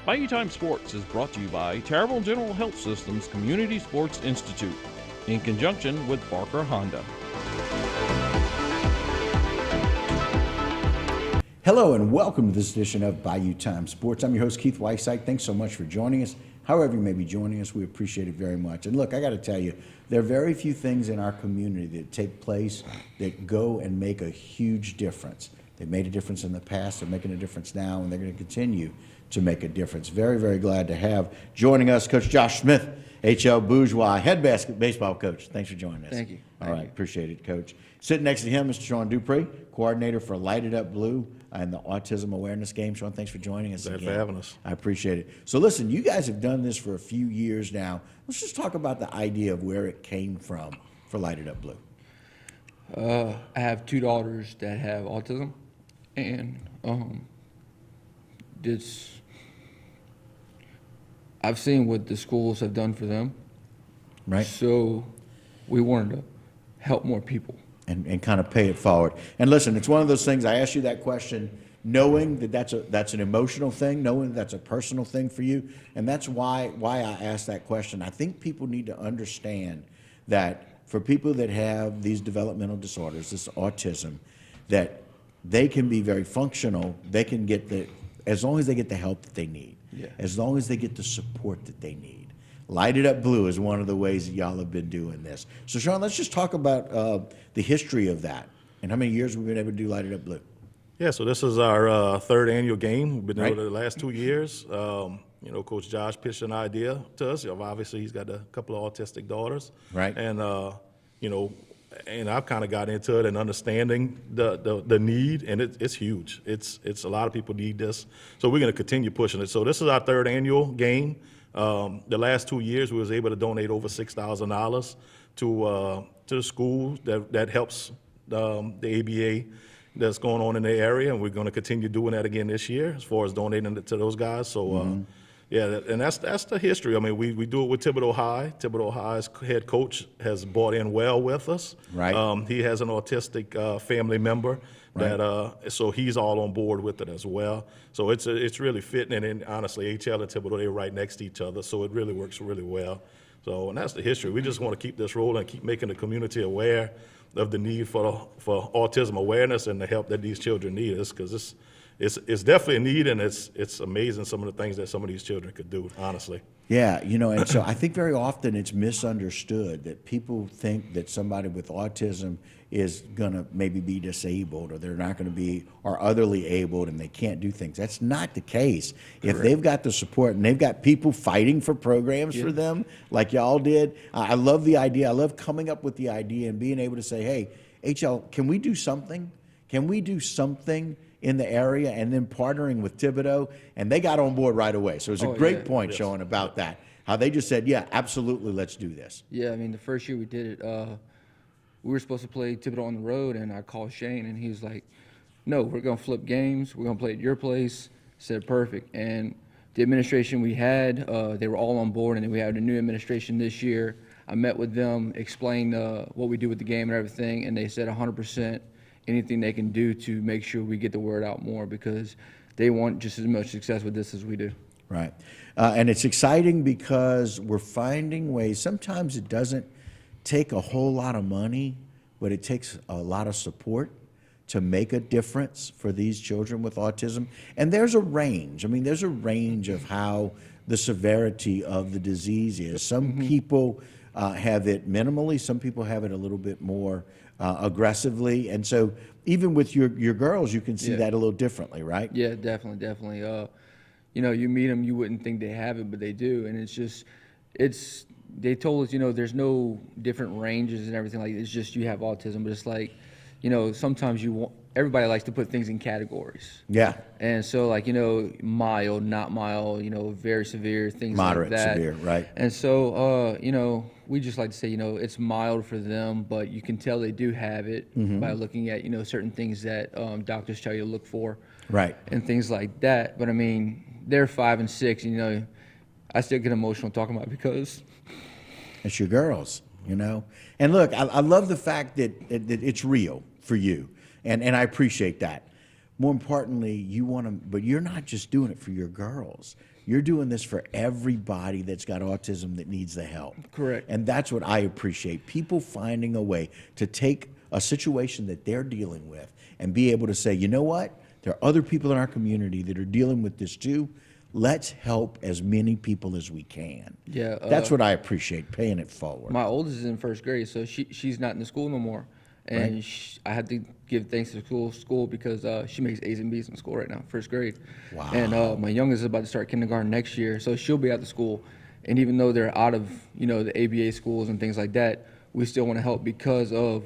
Bayou Time Sports is brought to you by Terrible General Health System's Community Sports Institute in conjunction with Barker Honda. Hello and welcome to this edition of Bayou Time Sports. I'm your host, Keith Weissite. Thanks so much for joining us. However you may be joining us, we appreciate it very much. And look, I got to tell you, there are very few things in our community that take place that go and make a huge difference. They've made a difference in the past, they're making a difference now, and they're going to continue to make a difference. Very, very glad to have joining us Coach Josh Smith, HL Bourgeois, head baseball coach. Thanks for joining us. Thank you. All right, appreciate it, Coach. Sitting next to him, Mr. Sean Dupree, coordinator for Light It Up Blue and the Autism Awareness Game. Sean, thanks for joining us. Glad again. for having us. I appreciate it. So listen, you guys have done this for a few years now. Let's just talk about the idea of where it came from for Light It Up Blue. I have two daughters that have autism, and I've seen what the schools have done for them. Right. So we wanted to help more people. And kind of pay it forward. And listen, it's one of those things, I asked you that question knowing that that's an emotional thing, knowing that that's a personal thing for you. And that's why I asked that question. I think people need to understand that for people that have these developmental disorders, this autism, that they can be very functional. They can get as long as they get the help that they need, as long as they get the support that they need. Light It Up Blue is one of the ways that y'all have been doing this. So, Sean, let's just talk about the history of that and how many years we've been able to do Light It Up Blue. Yeah, so this is our third annual game. We've been Right. doing it the last 2 years. Coach Josh pitched an idea to us. Obviously, he's got a couple of autistic daughters. Right. And, and I've kind of got into it and understanding the need, and it's huge. It's a lot of people need this. So we're going to continue pushing it. So this is our third annual game. The last 2 years, we was able to donate over $6,000 to the school that helps the ABA that's going on in the area, and we're going to continue doing that again this year as far as donating it to those guys. So, and that's the history. I mean, we do it with Thibodeau High. Thibodeau High's head coach has bought in well with us. Right. He has an autistic family member. That so he's all on board with it as well. So it's really fitting, and honestly, HL and Thibodeau, they're right next to each other, so it really works really well. So, and that's the history. We just want to keep this rolling, keep making the community aware of the need for autism awareness and the help that these children need, because it's definitely a need, and it's amazing some of the things that some of these children could do, honestly. Yeah, and so I think very often it's misunderstood that people think that somebody with autism is going to maybe be disabled, or they're not going to be, or otherly abled, and they can't do things. That's not the case. Correct. If they've got the support and they've got people fighting for programs for them, like y'all did, I love the idea. I love coming up with the idea and being able to say, hey, HL, can we do something? Can we do something in the area? And then partnering with Thibodeau, and they got on board right away. So it was a great point, Sean, about that. How they just said, yeah, absolutely, let's do this. Yeah, I mean, the first year we did it, we were supposed to play Thibodeau on the road, and I called Shane, and he was like, no, we're going to flip games. We're going to play at your place. I said, perfect. And the administration we had, they were all on board, and then we had a new administration this year. I met with them, explained what we do with the game and everything, and they said 100% anything they can do to make sure we get the word out more, because they want just as much success with this as we do. Right. And it's exciting because we're finding ways. Sometimes it doesn't take a whole lot of money, but it takes a lot of support to make a difference for these children with autism. And there's a range. I mean, there's a range of how the severity of the disease is. Some people have it minimally. Some people have it a little bit more aggressively. And so even with your girls, you can see that a little differently, right? Yeah, definitely. You meet them, you wouldn't think they have it, but they do. And they told us, there's no different ranges and everything like that. It's just you have autism, but it's like, sometimes everybody likes to put things in categories. Yeah. And so mild, not mild, very severe, things moderate, like that. Moderate, severe, right. And so, we just like to say, it's mild for them, but you can tell they do have it by looking at, certain things that doctors tell you to look for. Right. And things like that. But I mean, they're 5 and 6, I still get emotional talking about it because it's your girls, And look, I love the fact that it's real for you, and I appreciate that. more importantly, you want to, but you're not just doing it for your girls. You're doing this for everybody that's got autism that needs the help. Correct. And that's what I appreciate. People finding a way to take a situation that they're dealing with and be able to say, you know what? There are other people in our community that are dealing with this too. Let's help as many people as we can. Yeah, That's what I appreciate, paying it forward. My oldest is in first grade, so she's not in the school no more. And Right. I have to give thanks to school because she makes A's and B's in school right now, first grade. Wow. And my youngest is about to start kindergarten next year, so she'll be out of school. And even though they're out of, the ABA schools and things like that, we still want to help because of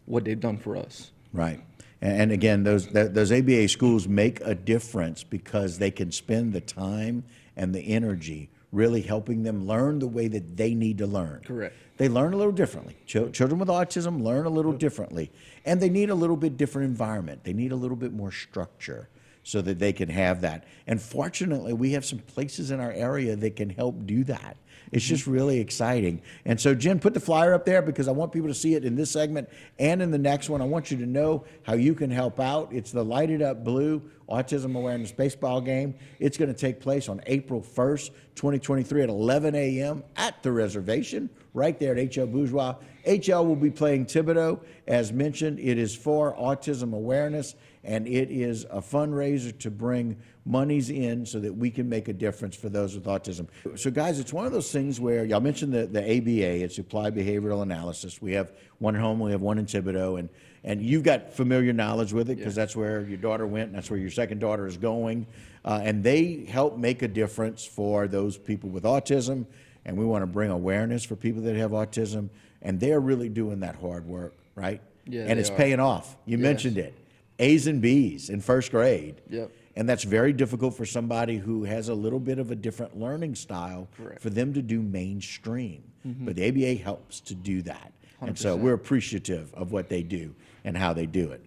what they've done for us. Right. And again, those ABA schools make a difference because they can spend the time and the energy really helping them learn the way that they need to learn. Correct. They learn a little differently. Children with autism learn a little differently, and they need a little bit different environment. They need a little bit more structure so that they can have that. And fortunately, we have some places in our area that can help do that. It's just really exciting. And so, Jen, put the flyer up there because I want people to see it in this segment and in the next one. I want you to know how you can help out. It's the Lighted Up Blue Autism Awareness Baseball Game. It's going to take place on April 1st, 2023 at 11 a.m. at the reservation right there at HL Bourgeois. HL will be playing Thibodeau. As mentioned, it is for autism awareness, and it is a fundraiser to bring monies in so that we can make a difference for those with autism. So, guys, it's one of those things where y'all mentioned the ABA, it's Applied Behavioral Analysis. We have one at home, we have one in Thibodeau, and you've got familiar knowledge with it because that's where your daughter went, and that's where your second daughter is going. And they help make a difference for those people with autism, and we want to bring awareness for people that have autism, and they're really doing that hard work, right? Yeah, and it's are. paying off. You mentioned it. A's and B's in first grade. Yep. And that's very difficult for somebody who has a little bit of a different learning style for them to do mainstream. But the ABA helps to do that. 100%. And so we're appreciative of what they do and how they do it.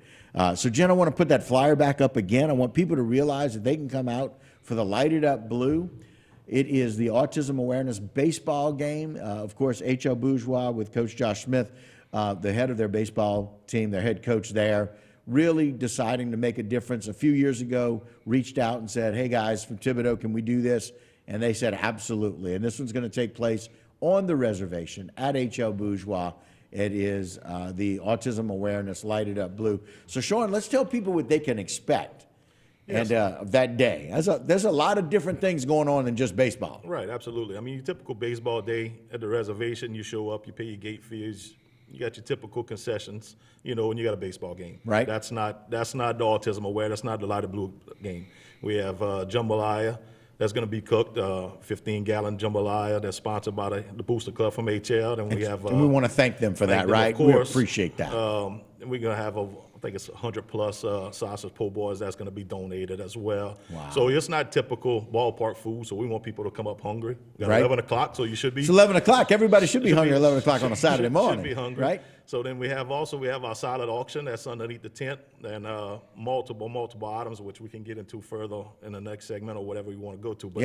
So, Jen, I want to put that flyer back up again. I want people to realize that they can come out for the Lighted Up Blue. It is the Autism Awareness Baseball Game. Of course, HL Bourgeois with Coach Josh Smith, the head of their baseball team, their head coach there, really deciding to make a difference. A few years ago, reached out and said, hey guys, from Thibodeau, can we do this? And they said, absolutely. And this one's going to take place on the reservation at HL Bourgeois. It is the Autism Awareness Lighted Up Blue. So, Sean, let's tell people what they can expect and that day. There's a lot of different things going on than just baseball. Right, absolutely. I mean, your typical baseball day at the reservation, you show up, you pay your gate fees, you got your typical concessions, and you got a baseball game. Right. That's not the Autism Aware. That's not the Lighted Blue game. We have jambalaya that's going to be cooked, 15-gallon jambalaya that's sponsored by the Booster Club from HL. And we have. And we want to thank them for that, right? Of course. We appreciate that. And we're going to have I think it's 100-plus sausage po' boys that's going to be donated as well. Wow. So it's not typical ballpark food, so we want people to come up hungry. We got Right. 11 o'clock, so you should be. It's 11 o'clock. Everybody should be hungry at 11 o'clock on a Saturday morning. Should be hungry. Right? So then we have our silent auction that's underneath the tent, and multiple items, which we can get into further in the next segment or whatever you want to go to. But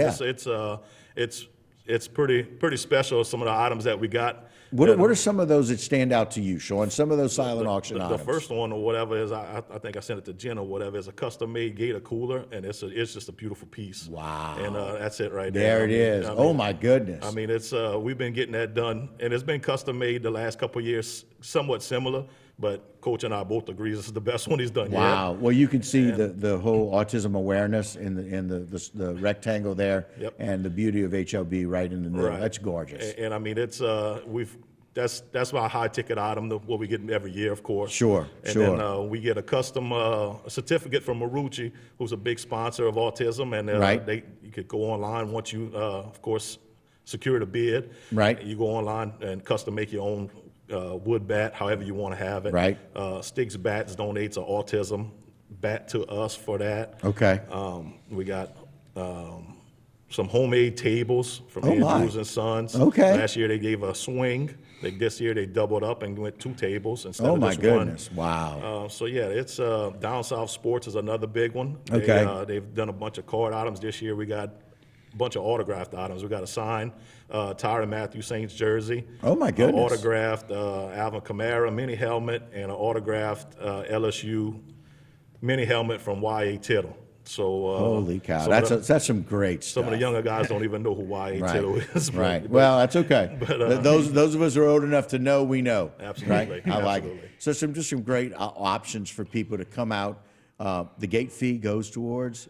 it's pretty special, some of the items that we got. What are some of those that stand out to you, Sean? Some of those silent auction The items. first one or whatever is, I think I sent it to Jen or whatever, is a custom-made Gator cooler, and it's just a beautiful piece. Wow. And that's it right there. There it is. Oh, my goodness. I mean, it's we've been getting that done, and it's been custom-made the last couple of years, somewhat similar, but Coach and I both agree this is the best one he's done yet. Wow. Well, you can see the whole autism awareness in the rectangle there, and the beauty of HLB right in the middle. Right. That's gorgeous. And I mean, it's that's my high ticket item, what we get every year, of course. Sure. And then we get a custom certificate from Marucci, who's a big sponsor of autism, and you could go online once you, of course, secure the bid. Right. You go online and custom make your own wood bat, however you want to have it. Right. Sticks Bats donates an autism bat to us for that. Okay. We got some homemade tables from Andrews and Sons. Okay. Last year they gave a swing. This year they doubled up and went 2 tables instead Oh of my just goodness! one. Wow. So yeah, it's Down South Sports is another big one. Okay. They've done a bunch of card items this year. We got a bunch of autographed items. We got a signed Tyrann Matthew Saints jersey. Oh my goodness! Autographed Alvin Kamara mini helmet and an autographed LSU mini helmet from Y.A. Tittle. So Holy cow, some that's some great stuff. some of the younger guys don't even know who Y.A. Tittle is. Right. Well, that's okay. But, those of us who are old enough to know, we know. Absolutely. Right? I like Absolutely. it. So just some great options for people to come out. The gate fee goes towards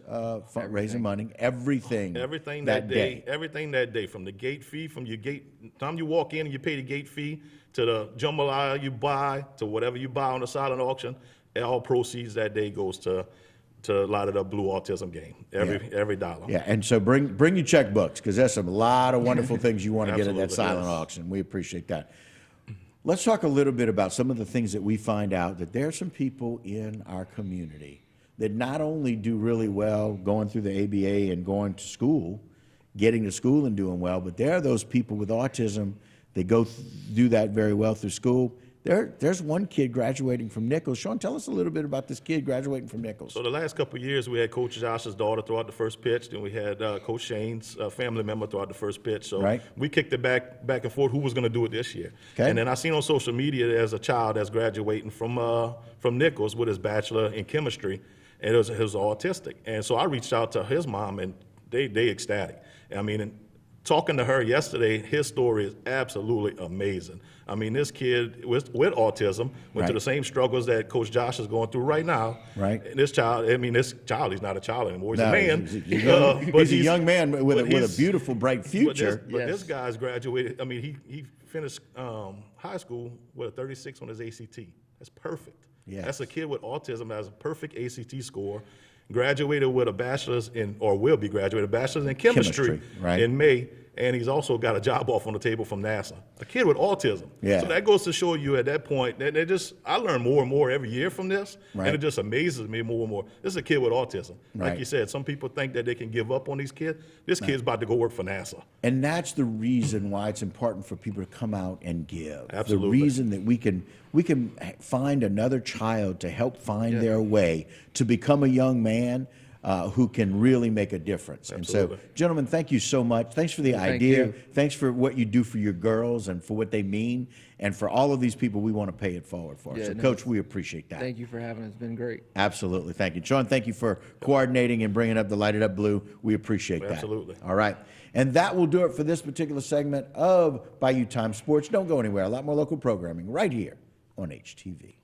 raising money. Everything that day. Everything that day, from the gate fee, from your gate time you walk in and you pay the gate fee, to the jambalaya you buy, to whatever you buy on the silent auction, all proceeds that day goes to light it up Blue Autism game. Every dollar. Yeah, and so bring your checkbooks, because there's a lot of wonderful things you want to get at that silent auction. We appreciate that. Let's talk a little bit about some of the things that we find out, that there are some people in our community that not only do really well going through the ABA and going to school, getting to school and doing well, but there are those people with autism that do that very well through school. There's one kid graduating from Nichols. Sean, tell us a little bit about this kid graduating from Nichols. So the last couple of years, we had Coach Josh's daughter throw out the first pitch. Then we had Coach Shane's family member throw out the first pitch. So we kicked it back and forth who was going to do it this year. Okay. And then I seen on social media there's a child that's graduating from Nichols with his bachelor in chemistry, and he was autistic. And so I reached out to his mom, and they ecstatic. I mean, talking to her yesterday, his story is absolutely amazing. I mean, this kid with autism went through the same struggles that Coach Josh is going through right now. Right. And this child, he's not a child anymore. He's a man. He's a young man with a beautiful, bright future. But this guy's graduated. I mean, he finished high school with a 36 on his ACT. That's perfect. Yes. That's a kid with autism that has a perfect ACT score. Graduated with a bachelor's will be graduated, a bachelor's in chemistry in May, and he's also got a job offer on the table from NASA. A kid with autism. Yeah. So that goes to show you at that point, I learn more and more every year from this, and it just amazes me more and more. This is a kid with autism. Like you said, some people think that they can give up on these kids. This kid's about to go work for NASA. And that's the reason why it's important for people to come out and give. Absolutely. The reason that we can find another child to help find their way to become a young man who can really make a difference. Absolutely. And so, gentlemen, thank you so much. Thanks for the idea. Thanks for what you do for your girls and for what they mean. And for all of these people, we want to pay it forward for. So, Coach, we appreciate that. Thank you for having us. It's been great. Absolutely. Thank you. Sean, thank you for coordinating and bringing up the Light It Up Blue. We appreciate that. Absolutely. All right. And that will do it for this particular segment of Bayou Time Sports. Don't go anywhere. A lot more local programming right here on HTV.